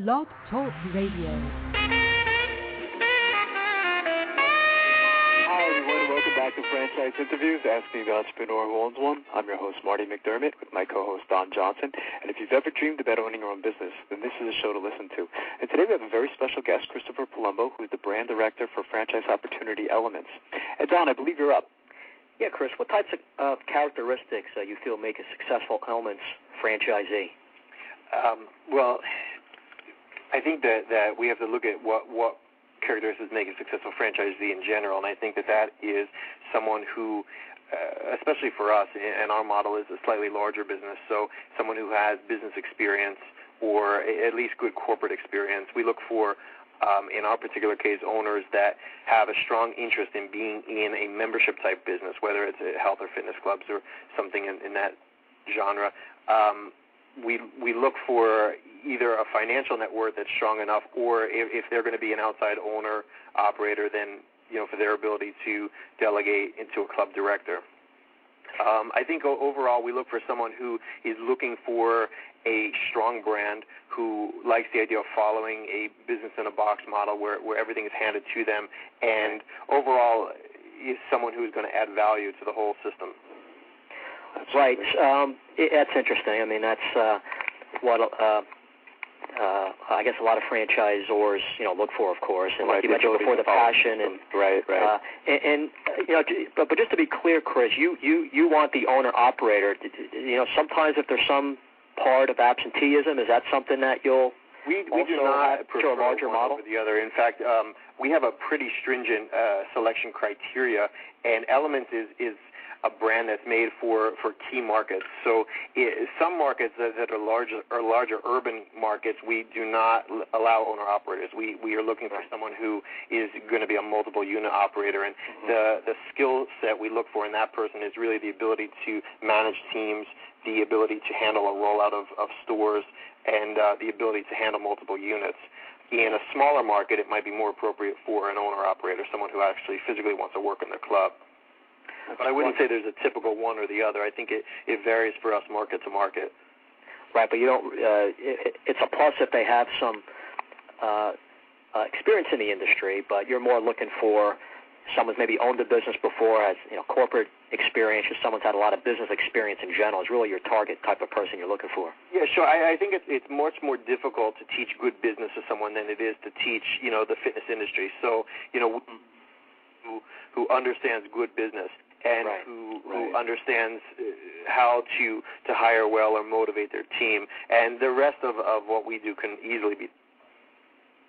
Blog Talk Radio. Hi, everyone, and welcome back to Franchise Interviews, Asking the Entrepreneur Who Owns One. I'm your host, Marty McDermott, with my co-host, Don Johnson. And if you've ever dreamed about owning your own business, then this is a show to listen to. And today we have a very special guest, Christopher Palumbo, who is the brand director for Franchise Opportunity Elements. And Don, I believe you're up. Yeah, Chris, what types of characteristics you feel make a successful Elements franchisee? Well, I think that we have to look at what characteristics make a successful franchisee in general, and I think that is someone who, especially for us, and our model is a slightly larger business, so someone who has business experience or at least good corporate experience. We look for, in our particular case, owners that have a strong interest in being in a membership-type business, whether it's health or fitness clubs or something in that genre. We look for either a financial net worth that's strong enough, or if they're going to be an outside owner, operator, then for their ability to delegate into a club director. I think overall we look for someone who is looking for a strong brand, who likes the idea of following a business-in-a-box model where everything is handed to them, and overall is someone who is going to add value to the whole system. Right. That's interesting. I mean, that's what I guess a lot of franchisors, look for, of course. And like you mentioned before, the passion and right. But just to be clear, Chris, you want the owner operator. Sometimes if there's some part of absenteeism, is that something that you'll we do not prefer a larger one model over the other. In fact, we have a pretty stringent selection criteria, and Elements is a brand that's made for key markets. So some markets that are larger urban markets, we do not allow owner-operators. We are looking for someone who is going to be a multiple unit operator, and the skill set we look for in that person is really the ability to manage teams, the ability to handle a rollout of stores, and the ability to handle multiple units. In a smaller market, it might be more appropriate for an owner-operator, someone who actually physically wants to work in their club. But I wouldn't say there's a typical one or the other. I think it varies for us market to market. Right, but you don't. It's a plus if they have some experience in the industry, but you're more looking for someone's maybe owned a business before, has corporate experience, or someone's had a lot of business experience in general. Is really your target type of person you're looking for. Yeah, sure. I think it's much more difficult to teach good business to someone than it is to teach the fitness industry. So who understands good business. And who understands how to hire well or motivate their team. And the rest of what we do can easily be.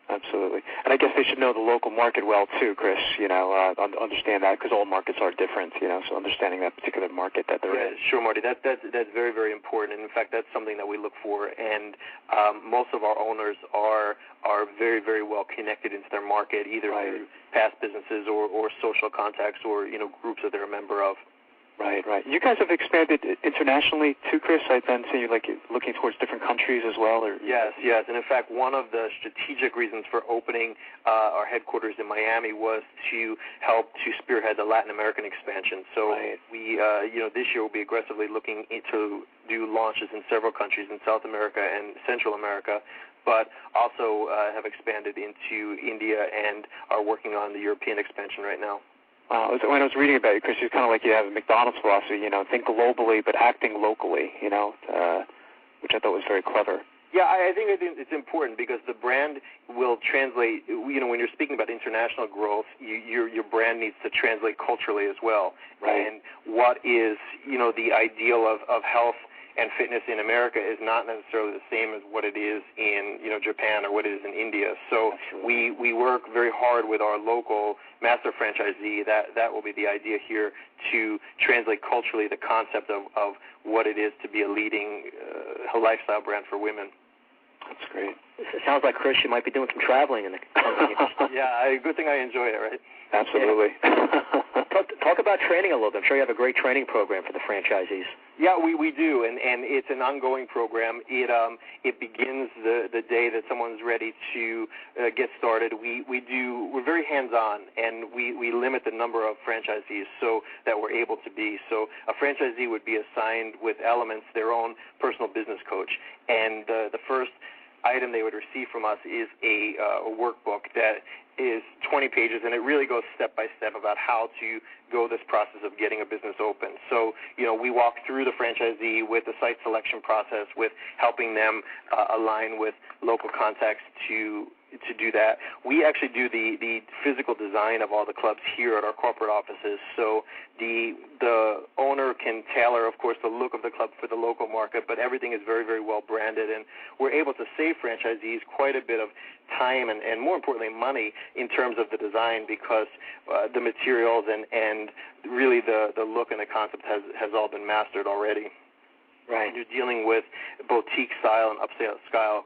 Absolutely. And I guess they should know the local market well, too, Chris, understand that, because all markets are different, so understanding that particular market that they're in. Sure, Marty. That's very, very important. And in fact, that's something that we look for. And most of our owners are very, very well connected into their market, either through past businesses or social contacts or, groups that they're a member of. Right. You guys have expanded internationally too, Chris. I've been seeing you looking towards different countries as well. Or Yes. And in fact, one of the strategic reasons for opening our headquarters in Miami was to help to spearhead the Latin American expansion. So we, this year we'll be aggressively looking to do launches in several countries in South America and Central America, but also have expanded into India and are working on the European expansion right now. When I was reading about you, Chris, you kind of like you have a McDonald's philosophy, think globally but acting locally, which I thought was very clever. Yeah, I think it's important because the brand will translate, when you're speaking about international growth, your brand needs to translate culturally as well. Right. And what is, the ideal of health and fitness in America is not necessarily the same as what it is in, Japan or what it is in India. So we work very hard with our local master franchisee. That will be the idea here, to translate culturally the concept of what it is to be a leading lifestyle brand for women. That's great. It sounds like, Chris, you might be doing some traveling in the company. Yeah, good thing I enjoy it, right? Absolutely. Yeah. Talk about training a little bit. I'm sure you have a great training program for the franchisees. Yeah, we do, and it's an ongoing program. It begins the day that someone's ready to get started. We're very hands-on, and we limit the number of franchisees so that we're able to be. So a franchisee would be assigned with Elements their own personal business coach, and the first item they would receive from us is a workbook that is 20 pages, and it really goes step by step about how to go this process of getting a business open. So, we walk through the franchisee with the site selection process, with helping them align with local contacts to do that. We actually do the physical design of all the clubs here at our corporate offices, so the owner can tailor, of course, the look of the club for the local market, but everything is very, very well branded, and we're able to save franchisees quite a bit of time and more importantly, money in terms of the design, because the materials and really the look and the concept has all been mastered already. Right. And you're dealing with boutique style and upscale style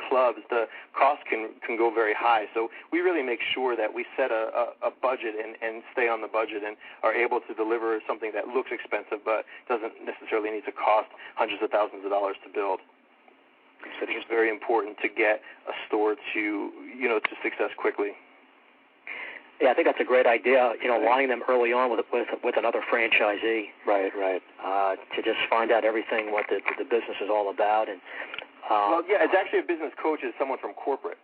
clubs, the cost can go very high. So we really make sure that we set a budget and stay on the budget and are able to deliver something that looks expensive but doesn't necessarily need to cost hundreds of thousands of dollars to build. So I think it's very important to get a store to success quickly. Yeah, I think that's a great idea. Aligning them early on with another franchisee. Right. To just find out everything what the business is all about. And it's actually a business coach is someone from corporate.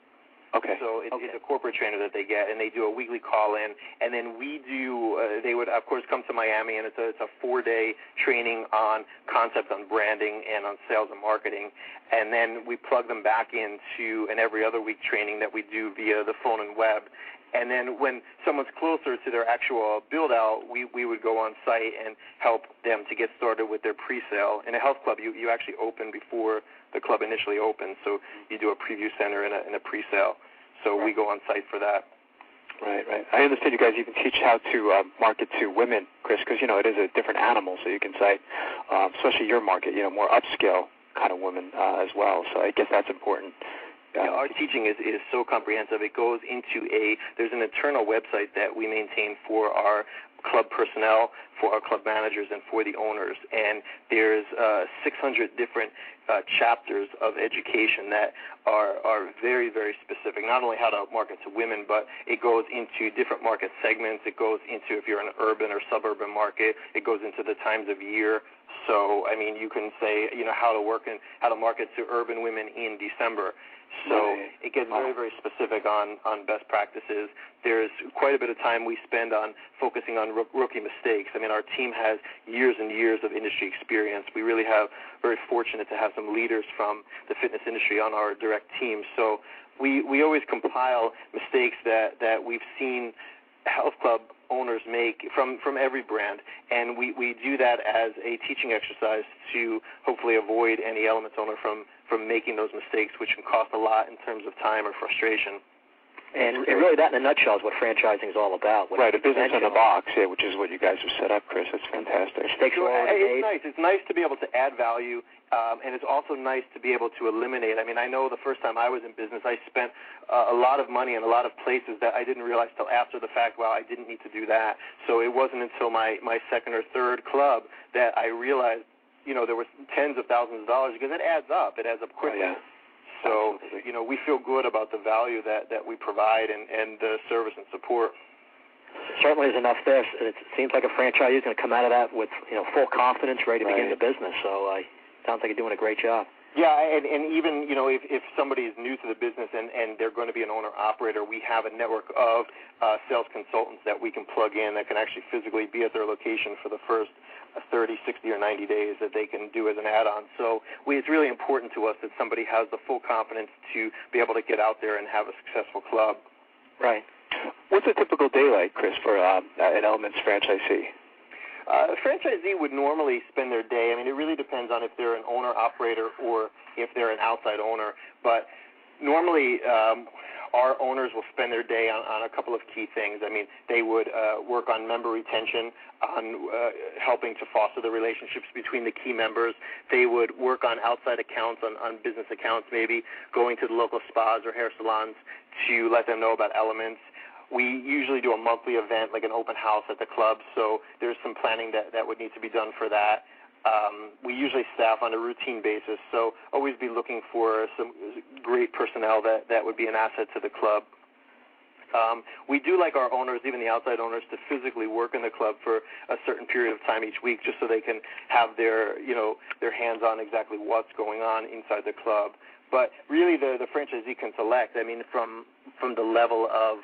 Okay. So it's a corporate trainer that they get, and they do a weekly call-in, and then we do. They would, of course, come to Miami, and it's a 4-day training on concept, on branding, and on sales and marketing, and then we plug them back into an every other week training that we do via the phone and web. And then when someone's closer to their actual build-out, we would go on site and help them to get started with their pre-sale. In a health club, you actually open before the club initially opens, so you do a preview center and a pre-sale. So we go on site for that. Right. I understand you guys even teach how to market to women, Chris, because, it is a different animal, so you can cite, especially your market, more upscale kind of women as well. So I guess that's important. Our teaching is so comprehensive. It goes into there's an internal website that we maintain for our club personnel, for our club managers, and for the owners. And there's 600 different chapters of education that are very, very specific, not only how to market to women, but it goes into different market segments. It goes into if you're in an urban or suburban market. It goes into the times of year. So, you can say, how to market to urban women in December. So it gets very, very specific on best practices. There's quite a bit of time we spend on focusing on rookie mistakes. Our team has years and years of industry experience. We really have very fortunate to have some leaders from the fitness industry on our direct team. So we always compile mistakes that we've seen health club owners make from every brand, and we do that as a teaching exercise to hopefully avoid any elements owner from making those mistakes, which can cost a lot in terms of time or frustration. And really that in a nutshell is what franchising is all about. Right, a business in a box, which is what you guys have set up, Chris. It's fantastic. It's nice. It's nice to be able to add value, and it's also nice to be able to eliminate. I know the first time I was in business, I spent a lot of money in a lot of places that I didn't realize till after the fact, I didn't need to do that. So it wasn't until my second or third club that I realized, there was tens of thousands of dollars, because it adds up. It adds up quickly. Oh, yeah. So, we feel good about the value that we provide and the service and support. Certainly there's enough there. It seems like a franchisee is going to come out of that with full confidence, ready to begin the business. So it sounds like you're doing a great job. Yeah, and even, if somebody is new to the business and they're going to be an owner-operator, we have a network of sales consultants that we can plug in that can actually physically be at their location for the first 30, 60, or 90 days that they can do as an add-on. So it's really important to us that somebody has the full confidence to be able to get out there and have a successful club. Right. What's a typical day like, Chris, for an Elements franchisee? A franchisee would normally spend their day, it really depends on if they're an owner-operator or if they're an outside owner, but normally our owners will spend their day on a couple of key things. They would work on member retention, on helping to foster the relationships between the key members. They would work on outside accounts, on business accounts, maybe going to the local spas or hair salons to let them know about Elements. We usually do a monthly event, like an open house at the club, so there's some planning that would need to be done for that. We usually staff on a routine basis, so always be looking for some great personnel that would be an asset to the club. We do like our owners, even the outside owners, to physically work in the club for a certain period of time each week, just so they can have their hands on exactly what's going on inside the club. But really, the franchisee can select. I mean, from the level of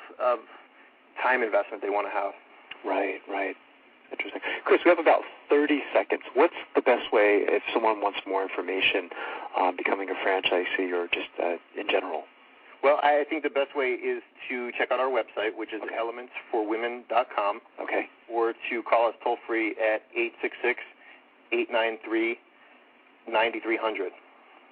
time investment they want to have. Right. Interesting. Chris, we have about 30 seconds. What's the best way if someone wants more information on becoming a franchisee or just in general? Well, I think the best way is to check out our website, which is elementsforwomen.com. Okay. Or to call us toll-free at 866-893-9300.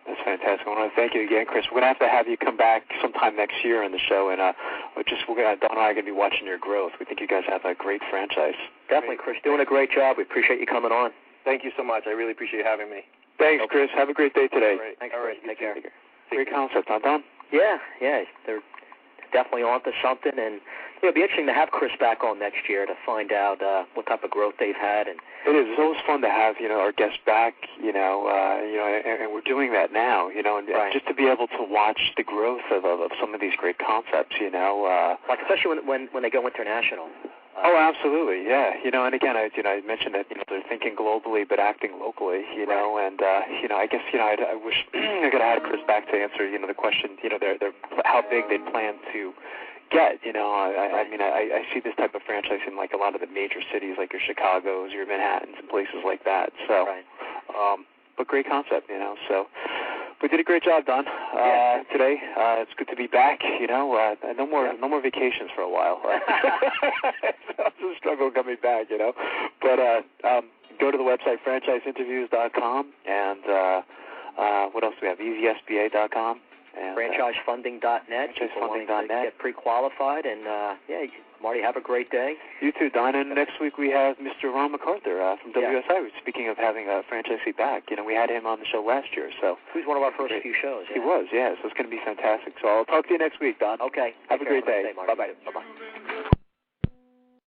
That's fantastic. I want to thank you again, Chris. We're going to have you come back sometime next year on the show, and Don and I are going to be watching your growth. We think you guys have a great franchise. Definitely, Chris. Doing a great job. We appreciate you coming on. Thank you so much. I really appreciate you having me. Thanks, Chris. Have a great day today. All right. Thanks, All right. Take care. Great concept, huh, Don? Yeah. They're definitely onto something, and it'll be interesting to have Chris back on next year to find out what type of growth they've had. And it is. It's always fun to have our guests back. And we're doing that now. And just to be able to watch the growth of some of these great concepts. Like especially when they go international. Oh, absolutely, yeah. And again, I mentioned that they're thinking globally but acting locally. And I guess I wish I could have had Chris back to answer the question. They're how big they plan to get. I mean, I see this type of franchise in like a lot of the major cities, like your Chicago's, your Manhattans, and places like that. So, but great concept, So. We did a great job, Don. Today. It's good to be back. No more vacations for a while. It's a struggle coming back. But go to the website franchiseinterviews.com, and what else do we have? EasySBA.com. And franchisefunding.net. Franchisefunding.net. Get pre-qualified, and Marty, have a great day. You too, Don. And next week we have Mr. Ron MacArthur from WSI. Speaking of having a franchisee back, we had him on the show last year. So he was one of our first few shows. He was, So it's going to be fantastic. So I'll talk to you next week, Don. Okay. Have a great day. Bye-bye. Bye-bye.